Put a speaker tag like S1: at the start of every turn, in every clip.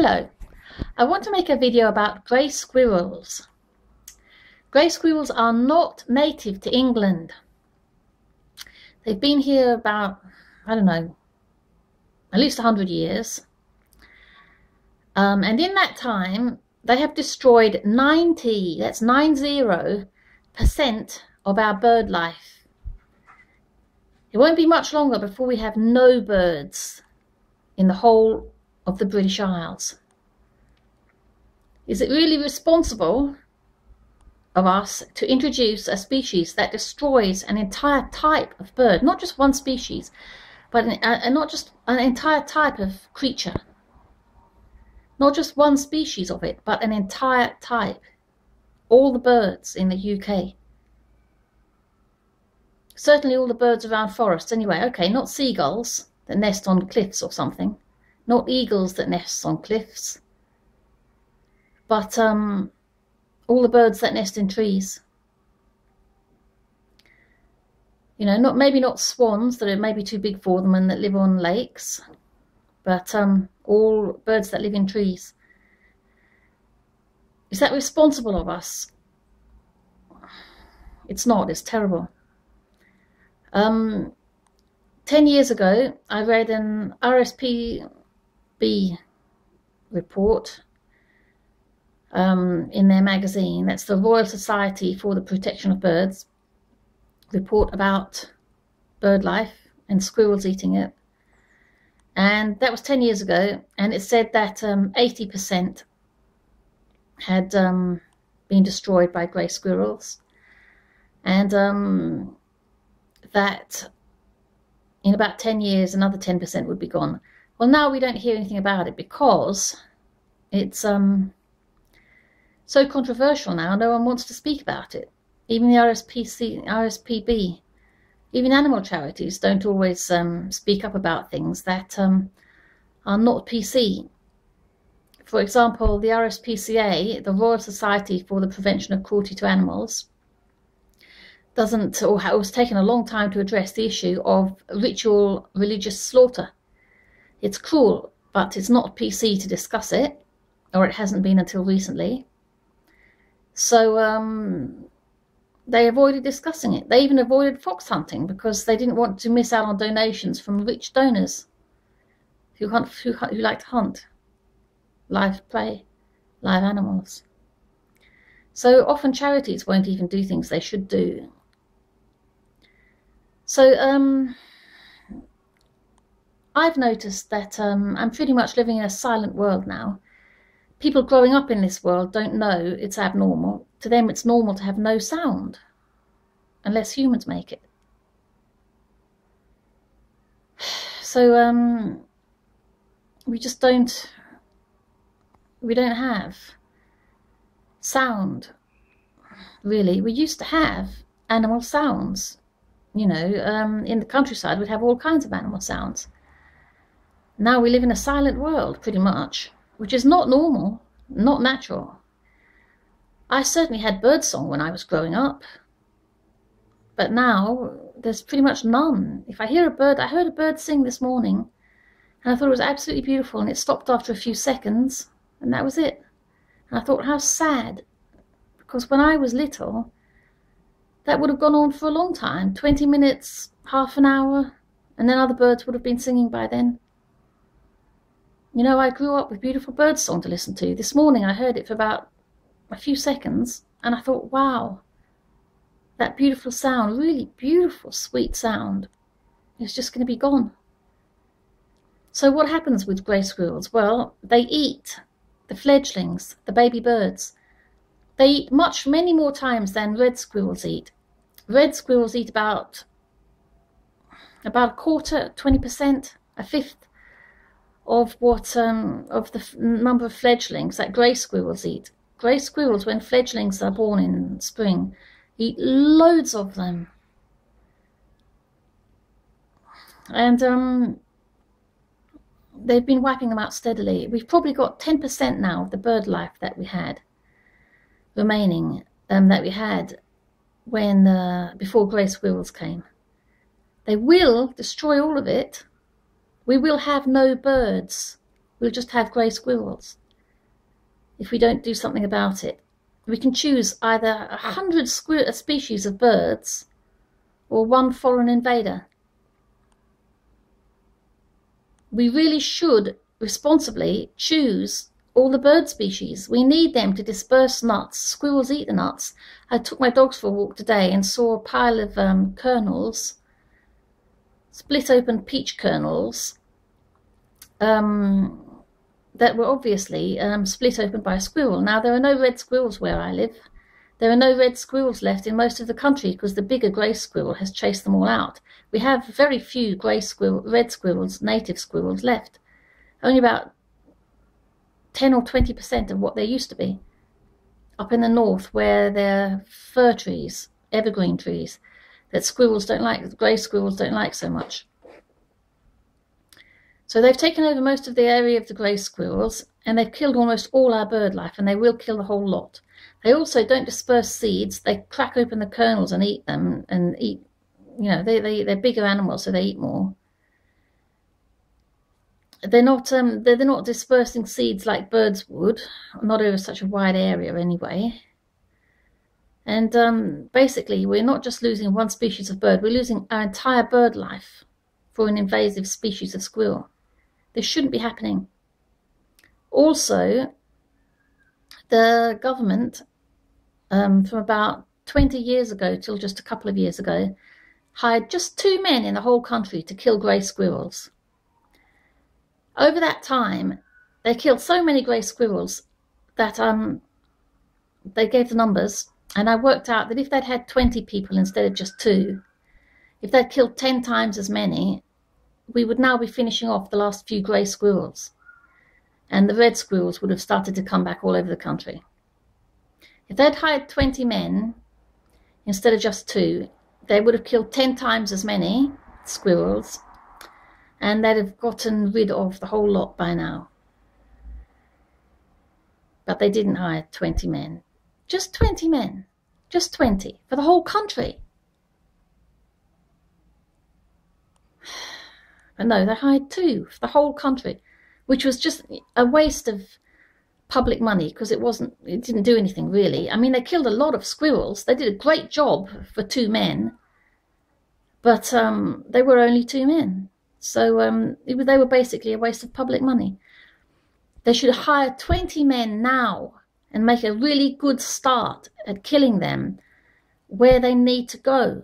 S1: Hello, I want to make a video about grey squirrels. Grey squirrels are not native to England. They've been here about, I don't know, at least 100 years. And in that time, they have destroyed 90% of our bird life. It won't be much longer before we have no birds in the whole of the British Isles. Is it really responsible of us to introduce a species that destroys an entire type of bird, not just one species, but not just an entire type of creature, not just one species of it, but an entire type, all the birds in the UK? Certainly all the birds around forests anyway. Okay, not seagulls that nest on cliffs or something, not eagles that nest on cliffs, but all the birds that nest in trees. You know, maybe not swans that are maybe too big for them and that live on lakes, but all birds that live in trees. Is that responsible of us? It's not. It's terrible. 10 years ago, I read an RSPB report in their magazine. That's the Royal Society for the Protection of Birds report about bird life and squirrels eating it. And that was 10 years ago, and it said that 80% had been destroyed by grey squirrels, and that in about 10 years another 10% would be gone. Well, now we don't hear anything about it because it's so controversial now. No one wants to speak about it. Even the RSPB, even animal charities don't always speak up about things that are not PC. For example, the RSPCA, the Royal Society for the Prevention of Cruelty to Animals, doesn't, or has taken a long time to address the issue of ritual religious slaughter. It's cruel, but it's not PC to discuss it, or it hasn't been until recently. So they avoided discussing it. They even avoided fox hunting because they didn't want to miss out on donations from rich donors who like to hunt live prey, live animals. So often charities won't even do things they should do. So I've noticed that I'm pretty much living in a silent world now. People growing up in this world don't know it's abnormal. To them, it's normal to have no sound, unless humans make it. So we don't have sound, really. We used to have animal sounds. You know, in the countryside, we'd have all kinds of animal sounds. Now we live in a silent world, pretty much, which is not normal, not natural. I certainly had birdsong when I was growing up, but now there's pretty much none. If I hear a bird, I heard a bird sing this morning, and I thought it was absolutely beautiful, and it stopped after a few seconds, and that was it. And I thought, how sad, because when I was little, that would have gone on for a long time, 20 minutes, half an hour, and then other birds would have been singing by then. You know, I grew up with beautiful birdsong to listen to. This morning I heard it for about a few seconds, and I thought, wow, that beautiful sound, really beautiful, sweet sound, is just going to be gone. So what happens with grey squirrels? Well, they eat the fledglings, the baby birds. They eat many more times than red squirrels eat. Red squirrels eat about a quarter, 20%, a fifth of what of the number of fledglings that grey squirrels eat. Grey squirrels, when fledglings are born in spring, eat loads of them. And they've been wiping them out steadily. We've probably got 10% now of the bird life that we had remaining, that we had when before grey squirrels came. They will destroy all of it. We will have no birds We'll just have grey squirrels if we don't do something about it. We can choose either 100 species of birds or one foreign invader. We really should responsibly choose all the bird species. We need them to disperse nuts. Squirrels eat the nuts. I took my dogs for a walk today and saw a pile of kernels, split open peach kernels, that were obviously split open by a squirrel. Now, there are no red squirrels where I live. There are no red squirrels left in most of the country because the bigger grey squirrel has chased them all out. We have very few red squirrels, native squirrels left. Only about 10 or 20% of what there used to be. Up in the north where there are fir trees, evergreen trees, that squirrels don't like, grey squirrels don't like so much. So they've taken over most of the area of the grey squirrels, and they've killed almost all our bird life, and they will kill the whole lot. They also don't disperse seeds. They crack open the kernels and eat them, and eat, you know, they're bigger animals, so they eat more. They're not dispersing seeds like birds would, not over such a wide area anyway. And basically, we're not just losing one species of bird, we're losing our entire bird life for an invasive species of squirrel. This shouldn't be happening. Also, the government, from about 20 years ago till just a couple of years ago, hired just 2 men in the whole country to kill grey squirrels. Over that time, they killed so many grey squirrels that they gave the numbers, and I worked out that if they'd had 20 people instead of just 2, if they'd killed 10 times as many, we would now be finishing off the last few grey squirrels, and the red squirrels would have started to come back all over the country. If they'd hired 20 men instead of just 2, they would have killed 10 times as many squirrels, and they'd have gotten rid of the whole lot by now. But they didn't hire 20 men. Just 20 men. Just 20 for the whole country. But no, they hired 2 for the whole country, which was just a waste of public money because it didn't do anything really. I mean, they killed a lot of squirrels. They did a great job for 2 men, but they were only 2 men. So they were basically a waste of public money. They should hire 20 men now and make a really good start at killing them where they need to go.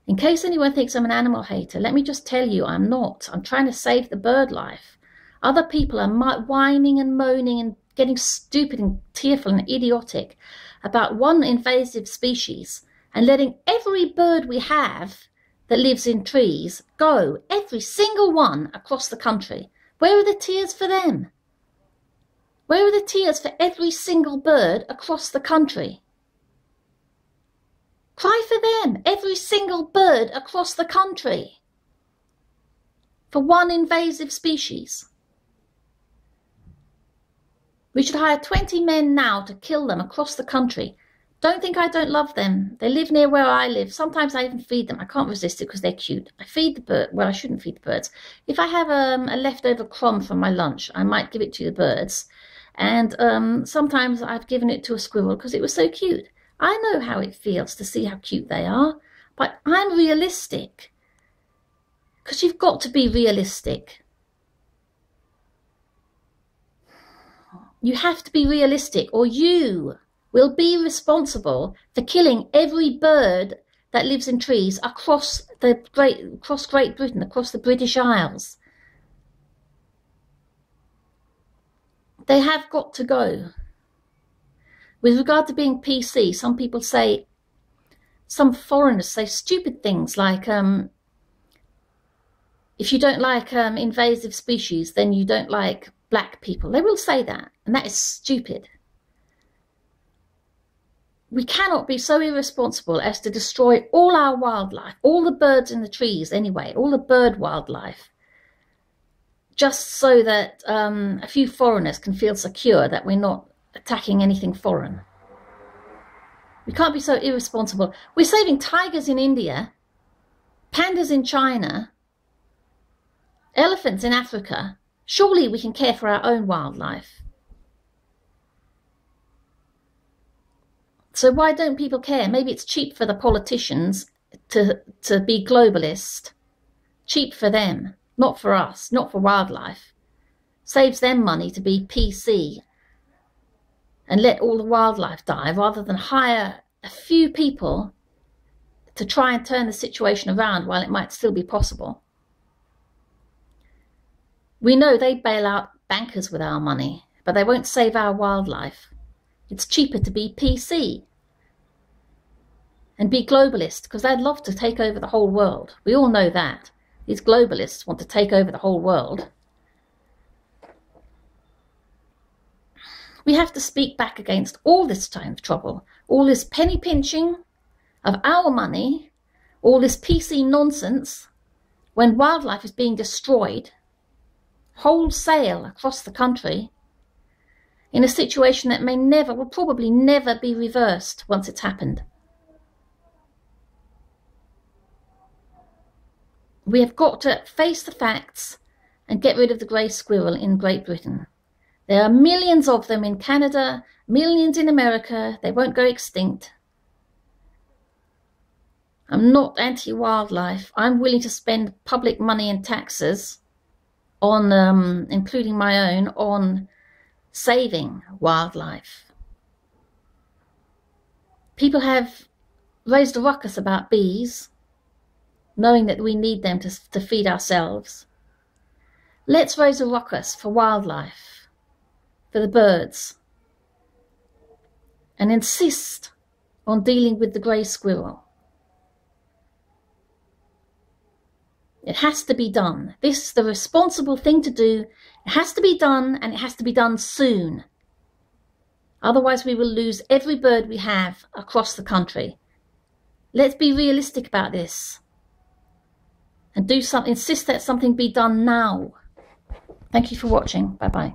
S1: In case anyone thinks I'm an animal hater, let me just tell you I'm not. I'm trying to save the bird life. Other people are whining and moaning and getting stupid and tearful and idiotic about one invasive species and letting every bird we have that lives in trees go, every single one across the country. Where are the tears for them? Where are the tears for every single bird across the country? Cry for them, every single bird across the country, for one invasive species. We should hire 20 men now to kill them across the country. Don't think I don't love them. They live near where I live. Sometimes I even feed them. I can't resist it because they're cute. I feed the bird. Well, I shouldn't feed the birds. If I have a leftover crumb from my lunch, I might give it to the birds. And sometimes I've given it to a squirrel because it was so cute. I know how it feels to see how cute they are, but I'm realistic. Because you've got to be realistic. You have to be realistic, or you will be responsible for killing every bird that lives in trees across Great Britain, across the British Isles. They have got to go. With regard to being PC, some people say, some foreigners say stupid things like, if you don't like invasive species, then you don't like black people. They will say that, and that is stupid. We cannot be so irresponsible as to destroy all our wildlife, all the birds in the trees anyway, all the bird wildlife, just so that a few foreigners can feel secure that we're not attacking anything foreign. We can't be so irresponsible. We're saving tigers in India, pandas in China, elephants in Africa, Surely we can care for our own wildlife. So why don't people care? Maybe it's cheap for the politicians to be globalist. Cheap for them, not for us, not for wildlife. Saves them money to be PC and let all the wildlife die, rather than hire a few people to try and turn the situation around while it might still be possible. We know they bail out bankers with our money, but they won't save our wildlife. It's cheaper to be PC and be globalist, because they'd love to take over the whole world. We all know that. These globalists want to take over the whole world. We have to speak back against all this time of trouble, all this penny pinching of our money, all this PC nonsense, when wildlife is being destroyed wholesale across the country in a situation that will probably never be reversed once it's happened. We have got to face the facts and get rid of the grey squirrel in Great Britain. There are millions of them in Canada, millions in America. They won't go extinct. I'm not anti-wildlife. I'm willing to spend public money and taxes on, including my own, on saving wildlife. People have raised a ruckus about bees, knowing that we need them to feed ourselves. Let's raise a ruckus for wildlife, for the birds, and insist on dealing with the grey squirrel. It has to be done. This is the responsible thing to do. It has to be done, and it has to be done soon. Otherwise, we will lose every bird we have across the country. Let's be realistic about this and do something. Insist that something be done now. Thank you for watching. Bye-bye.